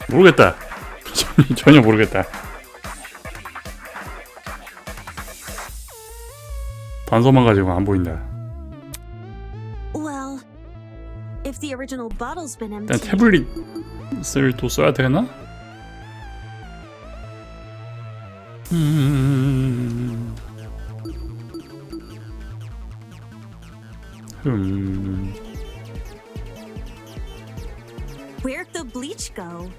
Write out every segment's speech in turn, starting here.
모르겠다. 전혀 모르겠다. 단서만 가지고 안 보인다. 일단 태블릿을 또 써야 되나? Where'd the bleach go?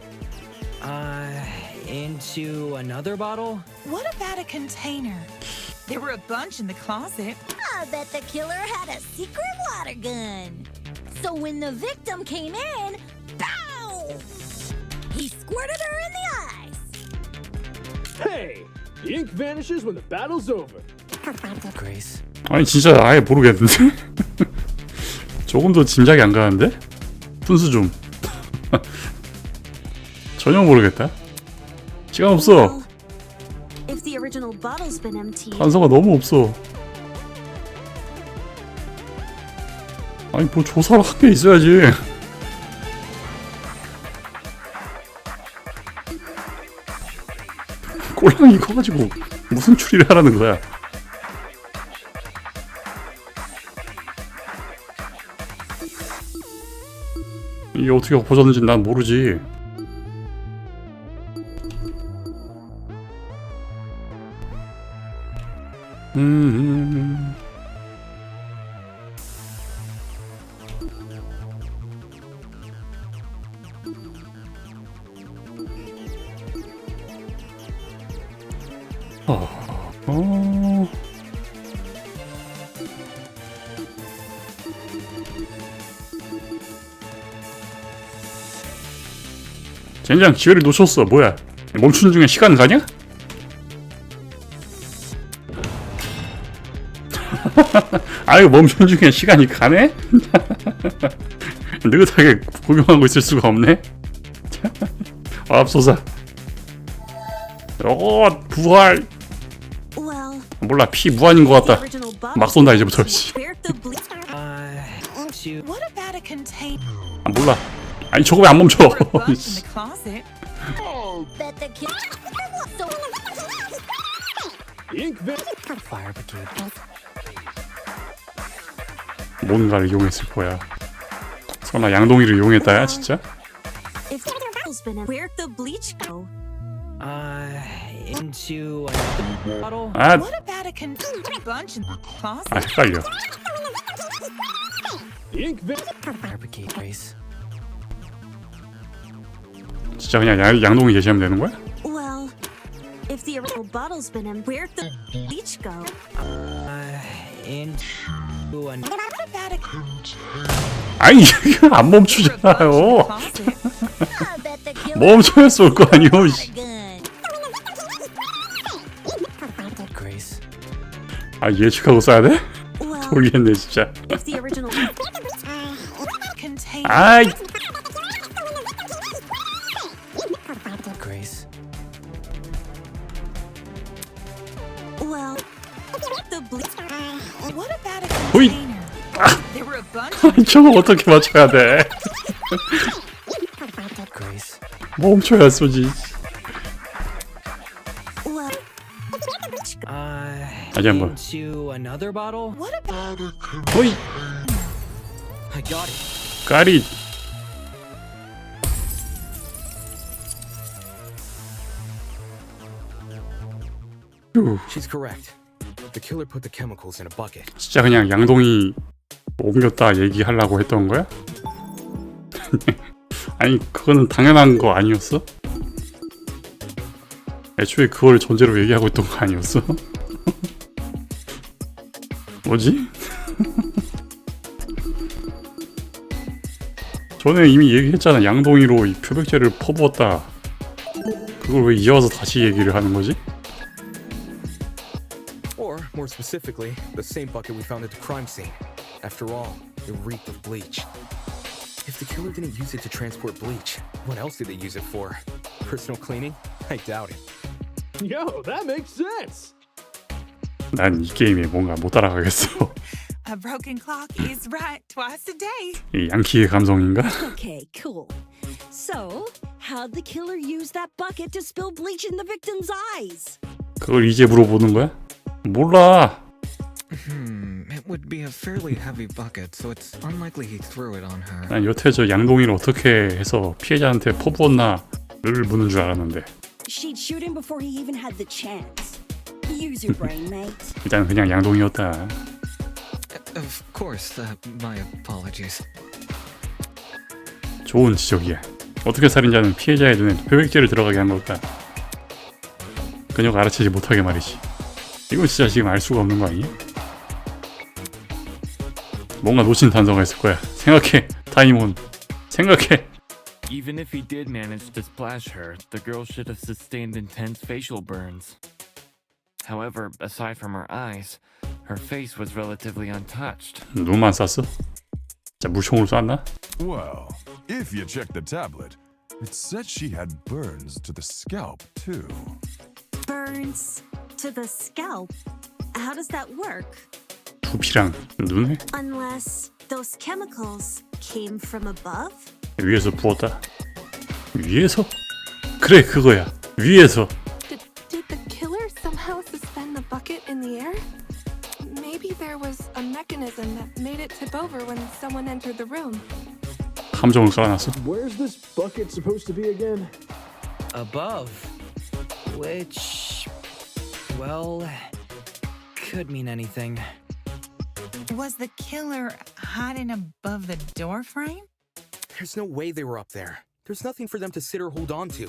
Into another bottle? What about a container? There were a bunch in the closet. I bet the killer had a secret water gun. So when the victim came in, pow! He squirted her in the eyes. Hey! The ink vanishes when the battle's over. Grace. 아니 진짜 아예 모르겠는데? 조금 더 짐작이 안 가는데? 분수 좀. 전혀 모르겠다. 시간 없어. If the original bottle's been empty. 단서가 너무 없어. 아니 뭐 조사를 한 게 있어야지. 꼴랑 이거 가지고 무슨 추리를 하라는 거야? 이게 어떻게 엎어졌는지 난 모르지. 젠장 기회를 놓쳤어. 뭐야? 멈추는 중에 시간 가냐? 아이고 멈추는 중에 시간이 가네? 느긋하게 구경하고 있을 수가 없네. 앞서서 부활. 몰라 피 무한인 것 같다. 막 쏜다 이제부터. What about a container? 아 몰라. 아니 저거 왜 안 멈춰? There were a bunch in the closet. Bet the killer. The ink Fire brigade. 뭔가를 이용했을 거야. 설마 양동이를 이용했다야 진짜? If the bottle's been empty, where'd the bleach go? Into another bottle? 아, What about a bunch in the closet? 아 헷갈려. The ink Fire brigade, Grace. 진짜 그냥 양동이 제시하면 되는 거야? Well, if the original bottle's been empty, where'd the bleach go? Into another. What about a 아니 이거 안 멈추잖아요. I bet the killer 멈춰야 쏠 거 아니오. had a gun. Grace. 아 예측하고 쏴야 돼? Well, 모르겠네 진짜. if the original container? 아이 Grace. well, the bleach. What about a 호잇. container? There were a bunch in the 저거 어떻게 맞춰야 돼? Grace. 멈춰야 쏘지. Well, 다시 한번. Into another bottle? What about 호이 I got it. 까리. 휴, She's correct. The killer put the chemicals in a bucket. 진짜 그냥 양동이 옮겼다 얘기하려고 했던 거야? 아니 그거는 당연한 거 아니었어? 애초에 그걸 전제로 얘기하고 있던 거 아니었어? 뭐지? 전에 이미 얘기했잖아. 양동이로 이 표백제를 퍼부었다. 그걸 왜 이어서 다시 얘기를 하는 거지? Or, more specifically, the same bucket we found at the crime scene. After all, it reeked of bleach. If the killer didn't use it to transport bleach, what else did they use it for? Personal cleaning? I doubt it. Yo, that makes sense. 난 이 게임에 뭔가 못 따라가겠어. A broken clock is right twice a day. 이 양키의 감성인가? Okay, cool. So, how'd the killer use that bucket to spill bleach in the victim's eyes? 그걸 이제 물어보는 거야? 몰라. It would be a fairly heavy bucket, so it's unlikely he threw it on her. 난 여태 저 양동이를 어떻게 해서 피해자한테 퍼부었나를 묻는 줄 알았는데 She'd shoot him before he even had the chance. Use your brain, mate. 일단 그냥 양동이였다. Of course, my apologies. 좋은 지적이야. 어떻게 살인자는 피해자의 눈에 표백제를 들어가게 한 걸까? 그녀가 알아채지 못하게 말이지. 이건 진짜 지금 알 수가 없는 거 아니야? 뭔가 놓친 단서가 있을 거야. 생각해, 타이몬. 생각해. Even if he did manage to splash her, the girl should have sustained intense facial burns. However, aside from her eyes, her face was relatively untouched. 눈만 쐈어? 자, 물총으로 쐈나? Well, if you check the tablet, it said she had burns to the scalp, too. Burns to the scalp? How does that work? 두피랑 눈에? Unless those chemicals came from above? 위에서 부었다. 위에서? 그래, 그거야. 위에서. Did the killer somehow suspend the bucket in the air? Maybe there was a mechanism that made it tip over when someone entered the room. 함정을 쏴놨어. Where's this bucket supposed to be again? Above. Which, well, could mean anything. Was the killer hiding above the door frame? There's no way they were up there. There's nothing for them to sit or hold on to.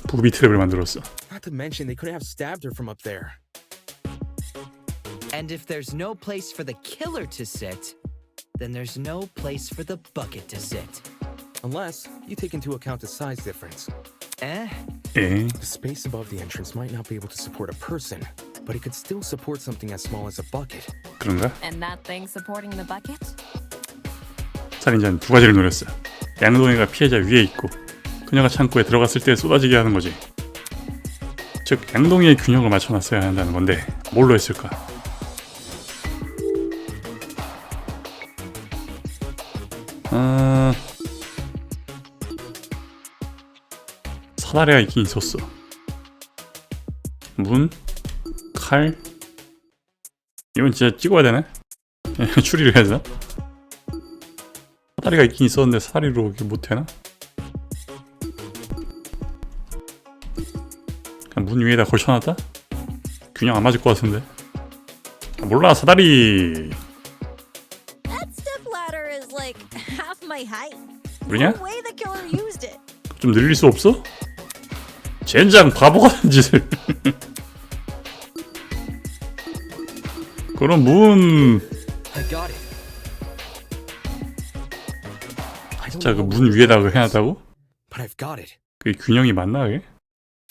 부비 트랩을 만들었어. Not to mention they couldn't have stabbed her from up there. And if there's no place for the killer to sit, then there's no place for the bucket to sit. Unless you take into account the size difference. Eh? 에? The space above the entrance might not be able to support a person, but it could still support something as small as a bucket. 그런가? And that thing supporting the bucket? 살인자는 두 가지를 노렸어. 양동이가 피해자 위에 있고 그녀가 창고에 들어갔을 때 쏟아지게 하는 거지. 즉 양동이의 균형을 맞춰놨어야 한다는 건데 뭘로 했을까? 사다리가 있긴 있었어. 문? 칼? 이건 진짜 찍어야 되네? 추리를 해야 되나? 사다리가 있긴 있었는데 사다리로 이렇게 못되나? 그냥 문 위에다 걸쳐놨다? 균형 안 맞을 것 같은데? 몰라, 사다리! That step ladder is like half my height. 그러냐? No way the killer used it. 좀 늘릴 수 없어? 젠장 바보 같은 짓을. 그럼 문... I got it. 진짜 그 문 위에다 그거 해놨다고? But I've got it. 그게 균형이 맞나 그게?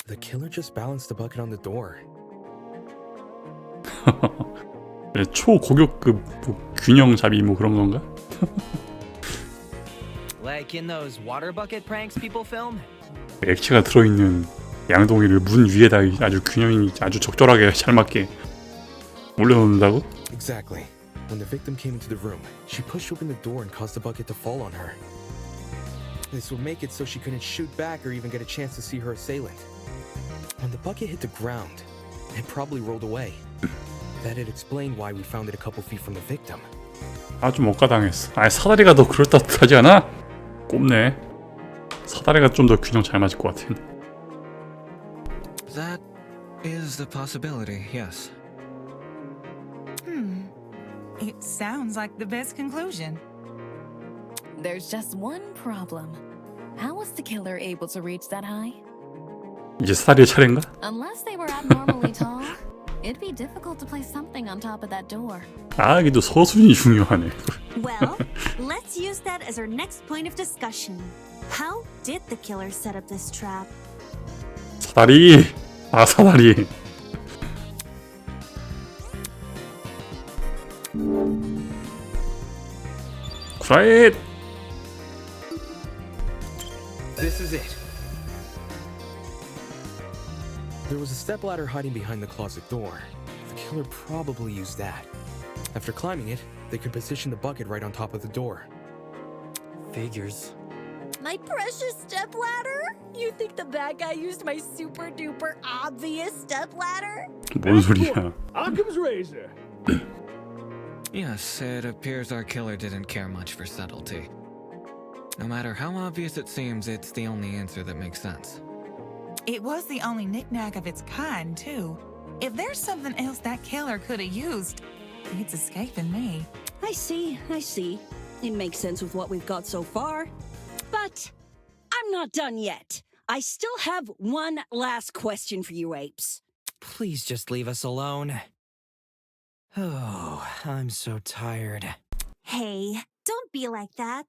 The killer just balanced the bucket on the door. 초고격급 뭐 균형 잡이 뭐 그런 건가? Like in those water bucket pranks people film? 액체가 들어있는 양동이를 문 위에다 아주 균형이 아주 적절하게 잘 맞게 올려놓는다고? Exactly. When the victim came into the room, she pushed open the door and caused the bucket to fall on her. This would make it so she couldn't shoot back or even get a chance to see her assailant. When the bucket hit the ground, it probably rolled away. That'd explain why we found it a couple feet from the victim. 아주 못가당했어. 아, 사다리가 더 그럴듯하지 않아? 꼽네. 사다리가 좀 더 균형 잘 맞을 것 같아. That is the possibility, yes. It sounds like the best conclusion. There's just one problem. How was the killer able to reach that high? 이제 사다리의 차례인가? Unless they were abnormally tall, it'd be difficult to place something on top of that door. 아, 이게 또 서순이 중요하네. Well, let's use that as our next point of discussion. How did the killer set up this trap? 사다리. 아, 사다리. quiet. This is it. There was a stepladder hiding behind the closet door. The killer probably used that. After climbing it, they could position the bucket right on top of the door. Figures. My precious stepladder? You think the bad guy used my super duper obvious stepladder? 뭔 소리야? Occam's razor. Yes, it appears our killer didn't care much for subtlety. No matter how obvious it seems, it's the only answer that makes sense. It was the only knick-knack of its kind, too. If there's something else that killer could have used, it's escaping me. I see. It makes sense with what we've got so far. But I'm not done yet. I still have one last question for you apes. Please just leave us alone. Oh, I'm so tired. Hey, don't be like that.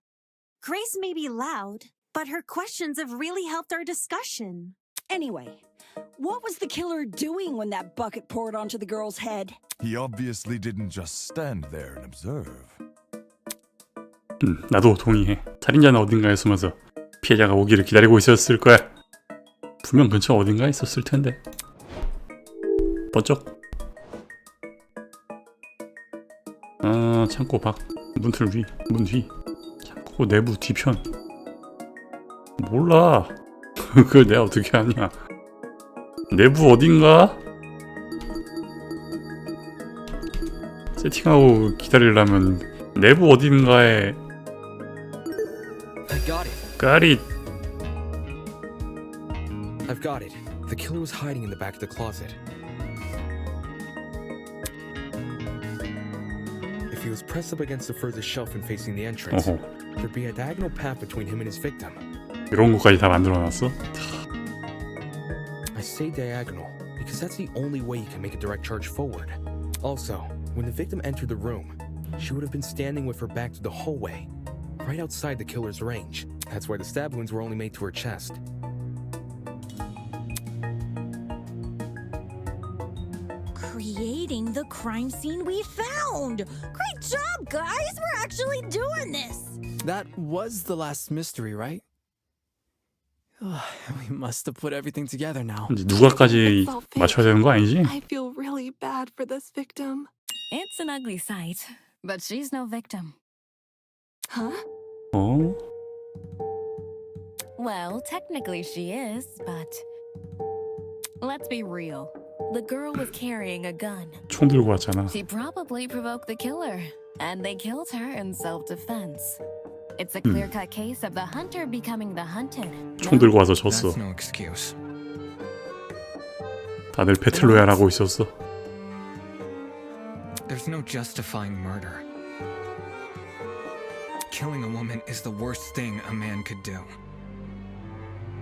Grace may be loud, but her questions have really helped our discussion. Anyway, what was the killer doing when that bucket poured onto the girl's head? He obviously didn't just stand there and observe. 나도 동의해. 살인자는 어딘가에 숨어서 피해자가 오기를 기다리고 있었을 거야. 분명 근처 어딘가에 있었을 텐데. 번쩍. 아, 창고 밖. 문틀 위. 문 뒤. 창고 내부 뒤편. 몰라. 그걸 내가 어떻게 아냐. 내부 어딘가? 세팅하고 기다리려면 내부 어딘가에 I got it. Got it. I've got it. The killer was hiding in the back of the closet. If he was pressed up against the furthest shelf and facing the entrance, there'd be a diagonal path between him and his victim. 이런 것까지 다 만들어놨어? I say diagonal because that's the only way you can make a direct charge forward. Also, when the victim entered the room, she would have been standing with her back to the hallway, right outside the killer's range. That's why the stab wounds were only made to her chest. Creating the crime scene we found! Great job, guys! We're actually doing this! That was the last mystery, right? We must have put everything together now. 이제 누가까지 맞춰야 되는 거 아니지? I feel really bad for this victim. It's an ugly sight, but she's no victim. Huh? 어? Well, technically she is, but let's be real. The girl was carrying a gun. 총 들고 왔잖아. She probably provoked the killer, and they killed her in self-defense. It's a clear-cut case of the hunter becoming the hunted. 총 들고 와서 졌어. That's no excuse. 다들 배틀로얄 하고 있었어. There's no justifying murder. Killing a woman is the worst thing a man could do.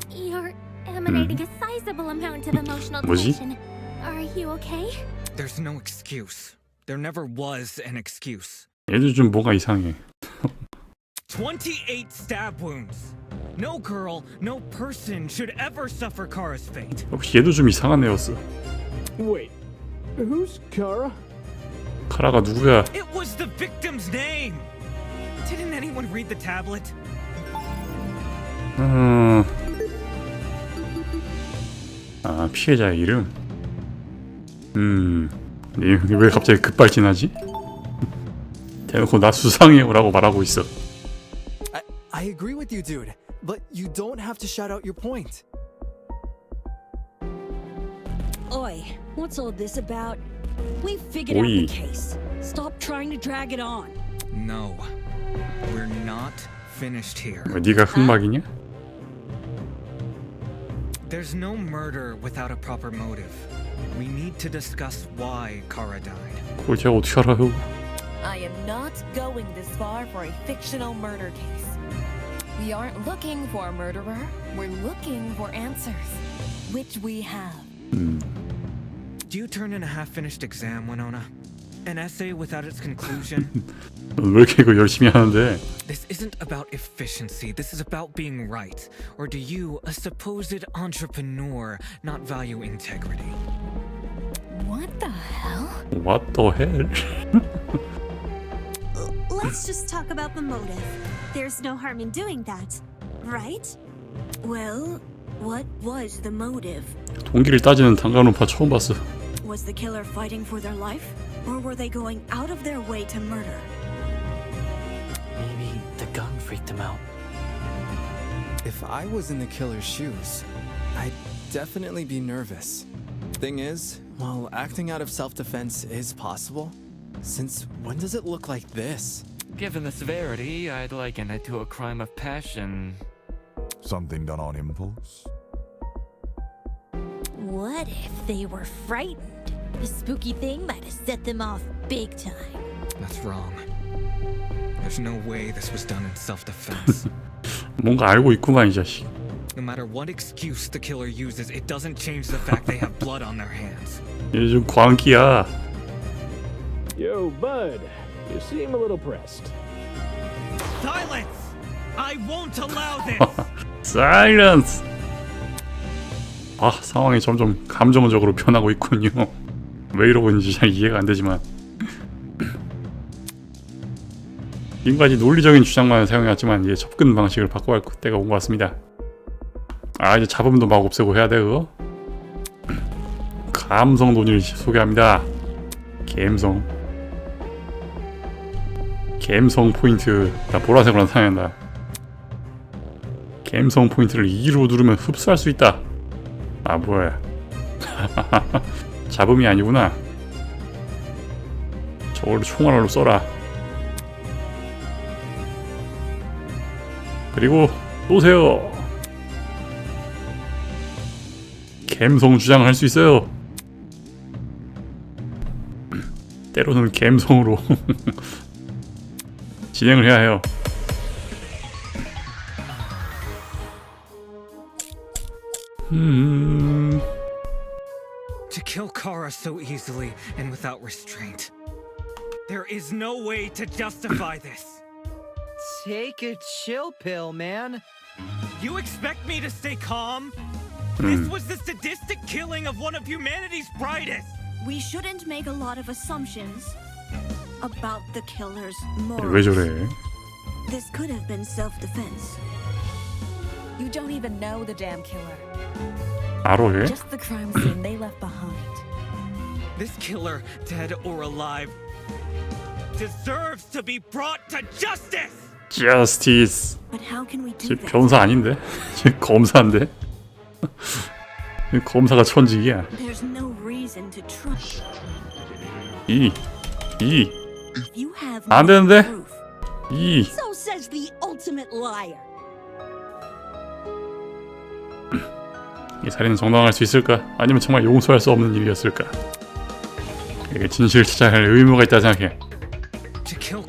You're emanating a sizable amount of emotional 뭐지? tension. Are you okay? There's no excuse. There never was an excuse. 얘도 좀 뭔가 이상해. 28 stab wounds. No girl, no person should ever suffer Kara's fate. 역시 얘도 좀 이상한 애였어. Wait, who's Kara? 카라가 누구야? It was the victim's name. Didn't anyone read the tablet? 아, 피해자의 이름? 왜 갑자기 급발진하지? 대놓고 나 수상해요라고 말하고 있어. I agree with you, dude, but you don't have to shout out your point. Oi, what's all this about? We figured out the case. Stop trying to drag it on. No, we're not finished here. 왜 네가 흑막이냐? There's no murder without a proper motive. We need to discuss why Kara died. 그걸 제가 어떻게 알아요? I am not going this far for a fictional murder case. We aren't looking for a murderer. We're looking for answers, which we have. Do you turn in a half-finished exam, Winona? An essay without its conclusion? 왜 이렇게 이거 열심히 하는데? This isn't about efficiency. This is about being right. Or do you, a supposed entrepreneur, not value integrity? What the hell? What the hell? Let's just talk about the motive. There's no harm in doing that, right? Well, what was the motive? 동기를 따지는 단간론파 처음 봤어. Was the killer fighting for their life? Or were they going out of their way to murder? freaked him out. If I was in the killer's shoes, I'd definitely be nervous. Thing is, while acting out of self-defense is possible, since when does it look like this? Given the severity, I'd liken it to a crime of passion. Something done on impulse? What if they were frightened? The spooky thing might have set them off big time. That's wrong. There's no way this was done in self-defense. 뭔가 알고 있구만 이 자식. No matter what excuse the killer uses, it doesn't change the fact they have blood on their hands. 얘 좀 광기야. Yo, bud. You seem a little pressed. Silence! I won't allow this! Silence! 아, 상황이 점점 감정적으로 변하고 있군요. 왜 이러고 있는지 잘 이해가 안 되지만 지금까지 논리적인 주장만 사용해왔지만 이제 접근 방식을 바꿔야 할 때가 온 것 같습니다. 아, 이제 잡음도 막 없애고 해야 돼 그거? 감성 논의를 소개합니다. 감성 포인트. 나 보라색으로 나타낸다. 감성 포인트를 2로 누르면 흡수할 수 있다. 아, 뭐야. 잡음이 아니구나. 저걸로 총알로 쏘라. 그리고 쏘세요. 감성 주장을 할 수 있어요. 때로는 감성으로 진행을 해야 해요. To kill Kara so easily and without restraint. There is no way to justify this. Take a chill pill, man. You expect me to stay calm? This was the sadistic killing of one of humanity's brightest. We shouldn't make a lot of assumptions about the killer's 왜 morals. 저래? This could have been self-defense. You don't even know the damn killer. 알아 얘? Just the crime scene they left behind. This killer, dead or alive, deserves to be brought to justice. Justice. But how can we do 쟤 that? 변사 아닌데? 쟤 검사인데? 검사가 천직이야. There's no reason to trust. If you have 안 no 되는데? proof, 2. So says the ultimate liar. 이 살인은 정당할 수 있을까? 아니면 정말 용서할 수 없는 일이었을까? 이게 진실을 찾아야 할 의무가 있다 생각해. To kill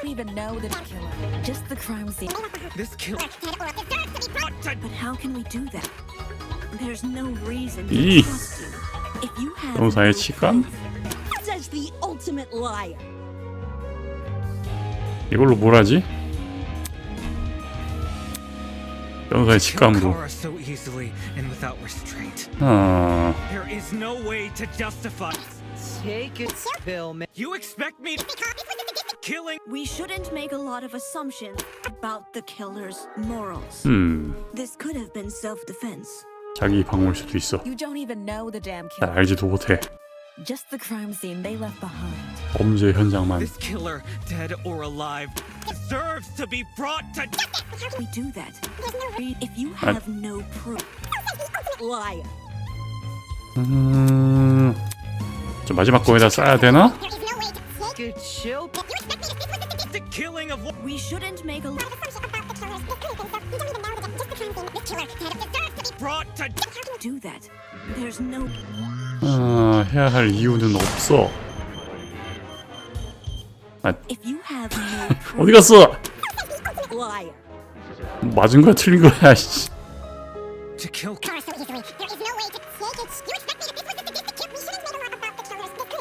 Even know the killer. Just the crime scene. this killer. But how can we do that? There's no reason to 이. trust you. If you have 변호사의 no 직감? Says the ultimate liar. 이걸로 뭘 하지? 변호사의 Kill 직감으로. Kara so easily and without restraint. 아, There is no way to justify. Take a pill, man. You expect me to killing? We shouldn't make a lot of assumptions about the killer's morals. This could have been self-defense. 자기 방어일 수도 있어. You don't even know the damn 나 killer. 알지도 못해. Just the crime scene they left behind. 범죄 현장만. This killer, dead or alive, deserves to be brought to. We do that. If you have no proof. Liar. 저 마지막 거에다 써야 되나? Take a chill. The killing of one. We shouldn't make a lot Brought to. Do that. There's no. 해야 할 이유는 없어. 아, If you have no proof. 어디 갔어? Liar. 맞은 거야 틀린 거야? 씨. To kill.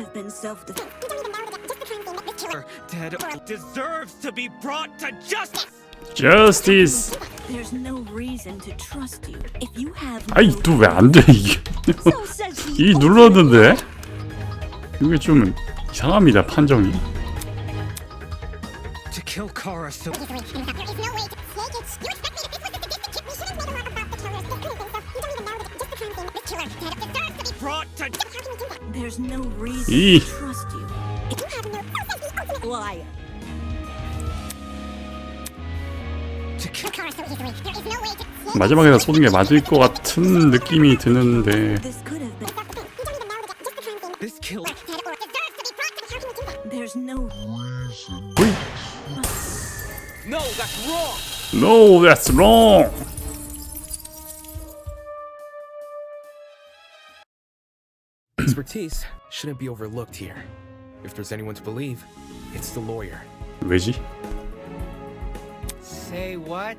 Have been self-defense. Dead deserves to be brought to justice. Justice. There's no reason to trust you. If you have 아이 no 또 왜 안 돼 이게? 이 눌렀는데 이게 좀 이상합니다 판정이. To kill Kara so. Brought to. There's no reason 이. to trust you. 마지막에다 쏘는 게 맞을 것 같은 느낌이 드는데. This kill. There's no No, that's wrong. No, that's wrong. Expertise shouldn't be overlooked here. If there's anyone to believe, it's the lawyer. 왜지? Say what?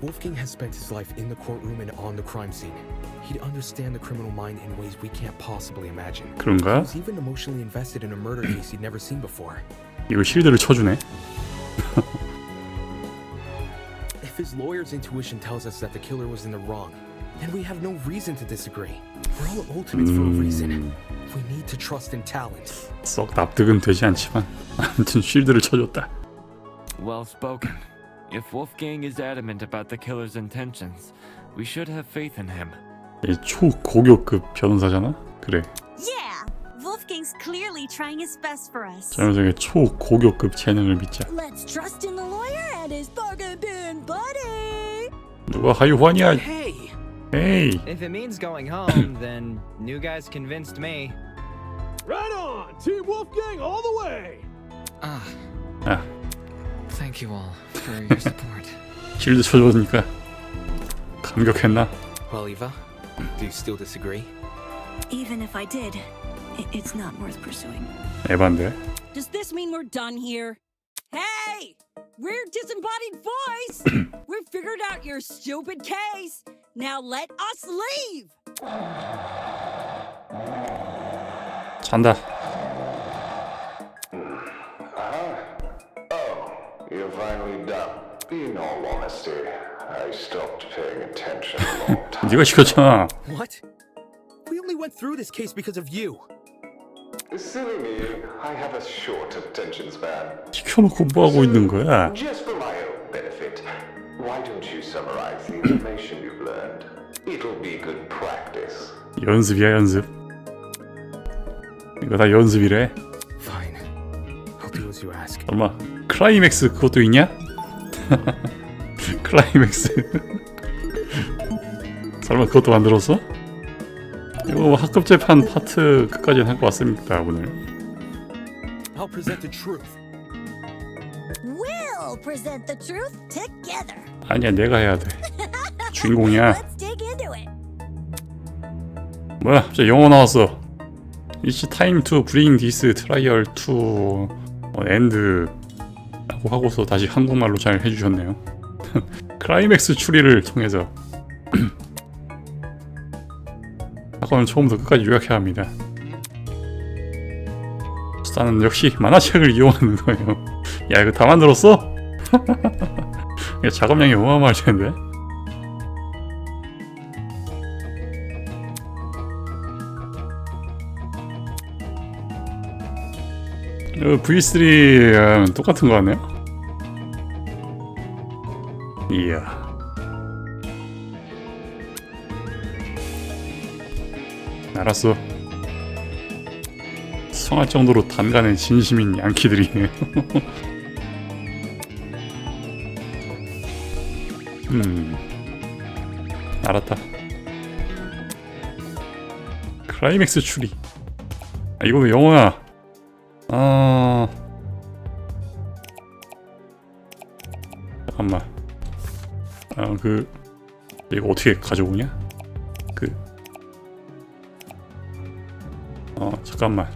Wolfgang has spent his life in the courtroom and on the crime scene. He'd understand the criminal mind in ways we can't possibly imagine. 그런가? He was even emotionally invested in a murder case he'd never seen before. 이거 실드를 쳐주네. If his lawyer's intuition tells us that the killer was in the wrong, then we have no reason to disagree. We're all ultimates for a reason. We need to trust in talent. 썩 납득은 되지 않지만 아무튼 실드를 쳐줬다. Well spoken. If Wolfgang is adamant about the killer's intentions, we should have faith in him. 얘 초고교급 변호사잖아? 그래. Yeah, Wolfgang's clearly trying his best for us. 저 녀석의 초고교급 재능을 믿자. Let's trust in the lawyer and his bargain buddy. 누가 하유환이야? Hey. Hey. If it means going home, then new guys convinced me. Right on! Team Wolfgang all the way! Ah, 아, thank you all for your support. 실드 쳐줬으니까 감격했나? Well, Eva, do you still disagree? Even if I did, it's not worth pursuing. 에반데. Does this mean we're done here? Hey! We're disembodied voice! We've figured out your stupid case! Now let us leave! 잔다. You're finally done. In all honesty, I stopped paying attention a long time. 네가 시켰잖아. What? We only went through this case because of you. Silly me, I have a short attention span. 시켜놓고 뭐 하고 있는 거야? Just for my own benefit, why don't you summarize the information you've learned? It'll be good practice. 연습이야 연습. 이거 다 연습이래. Fine. I'll do as you ask. 얼마? 클라이맥스 그것도 있냐? 클라이맥스. 설마 그것도 만들었어? 이거 학급 재판 파트 끝까지는 할 것 같습니다 오늘. I'll present the truth. We'll present the truth together. 아니야 내가 해야 돼. 주인공이야. Let's dig into it. 뭐야 갑자기 영어 나왔어. It's time to bring this trial to an end 라고 하고서 다시 한국말로 잘 해주셨네요. 클라이맥스 추리를 통해서 사건을 처음부터 끝까지 요약해야 합니다. 수다는 역시 만화책을 이용하는 거예요. 야 이거 다 만들었어? 작업량이 어마어마할 텐데. V3 똑같은 거 같네요. 이야. 알았어. 성할 정도로 단간에 진심인 양키들이네요. 알았다. 클라이맥스 추리. 아 이거 왜 영어야? 잠깐만. 이거 어떻게 가져오냐? 잠깐만.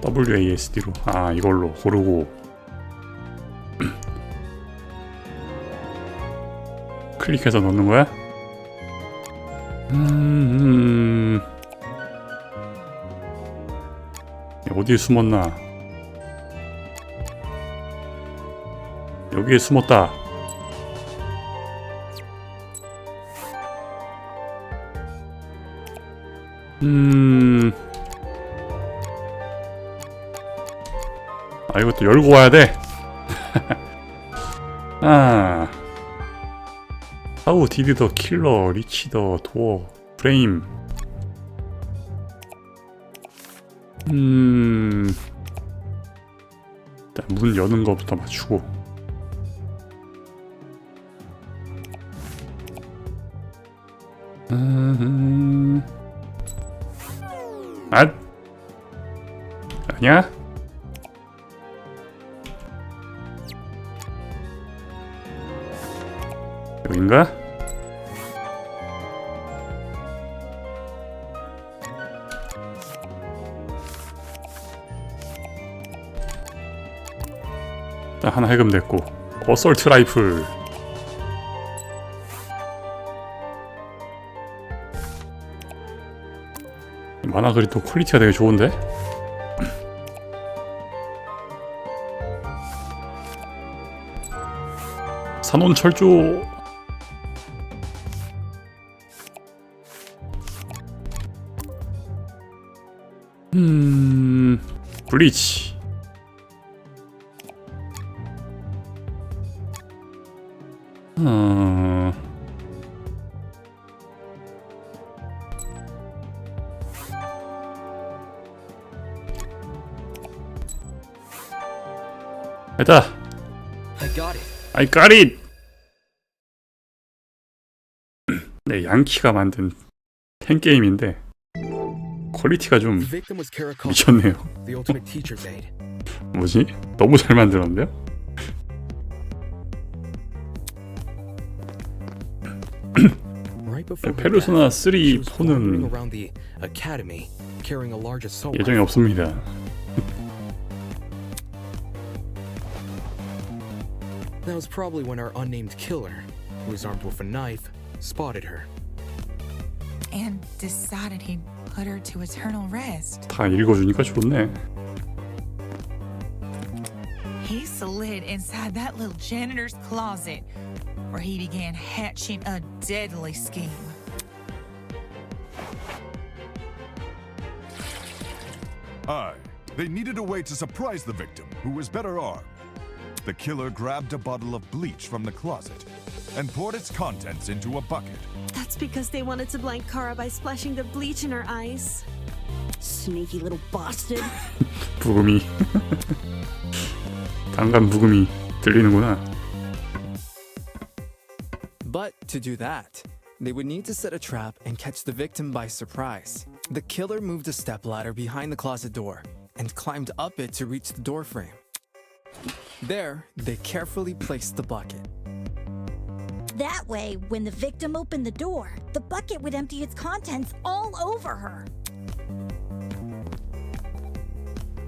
WASD로. 이걸로 고르고. 클릭해서 넣는 거야? 어디에 숨었나? 여기에 숨었다. 이것도 열고 와야 돼. How did the killer reach the door frame? 일단 문 여는 거부터 맞추고. 아니야? 여긴가? 일단 하나 해금됐고. 어설트 라이플. 만화 그래도 퀄리티가 되게 좋은데? 산온철조. 블리치. 됐다. I got it. 네, 양키가 만든 팬 게임인데 퀄리티가 좀 미쳤네요. 뭐지? 너무 잘 만들었는데요? 페르소나 3 4는 예정이 없습니다. That was probably when our unnamed killer, who was armed with a knife, spotted her. And decided he'd put her to eternal rest. 다 읽어주니까 좋네. He slid inside that little janitor's closet, where he began hatching a deadly scheme. Aye, they needed a way to surprise the victim, who was better armed. The killer grabbed a bottle of bleach from the closet and poured its contents into a bucket. That's because they wanted to blind Kara by splashing the bleach in her eyes. Sneaky little bastard. 부금이. 단간 부금이 들리는구나. But to do that, they would need to set a trap and catch the victim by surprise. The killer moved a stepladder behind the closet door and climbed up it to reach the doorframe. There, they carefully placed the bucket. That way, when the victim opened the door, the bucket would empty its contents all over her.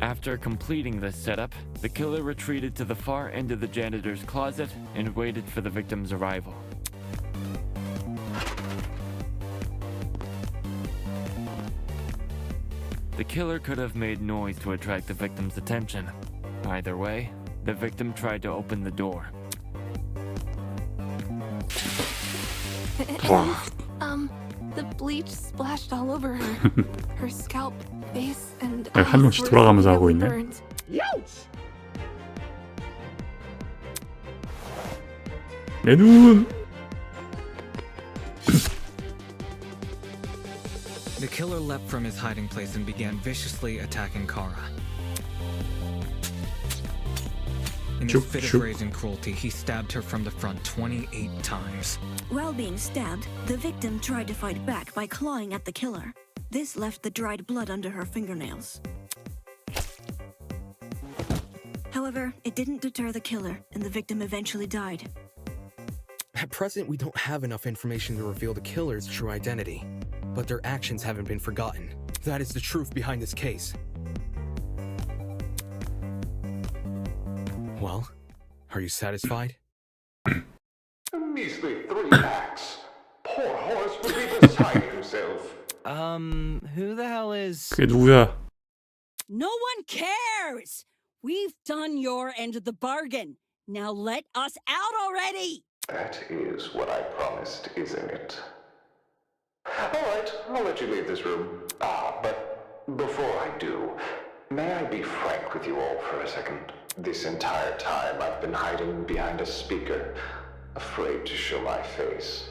After completing this setup, the killer retreated to the far end of the janitor's closet and waited for the victim's arrival. The killer could have made noise to attract the victim's attention. Either way, the victim tried to open the door. The bleach splashed all over her. Her scalp, face, and 한 명씩 돌아가면서 하고 있네. 내 눈. The killer leapt from his hiding place and began viciously attacking Kara. In his fit of rage and cruelty, he stabbed her from the front 28 times. While being stabbed, the victim tried to fight back by clawing at the killer. This left the dried blood under her fingernails. However, it didn't deter the killer, and the victim eventually died. At present, we don't have enough information to reveal the killer's true identity, but their actions haven't been forgotten. That is the truth behind this case. Well, are you satisfied? A measly 3 acts. Poor horse would be beside himself. Who the hell is... 그게 누구야? No one cares! We've done your end of the bargain. Now let us out already! That is what I promised, isn't it? Alright, I'll let you leave this room. But before I do, may I be frank with you all for a second? This entire time I've been hiding behind a speaker, afraid to show my face.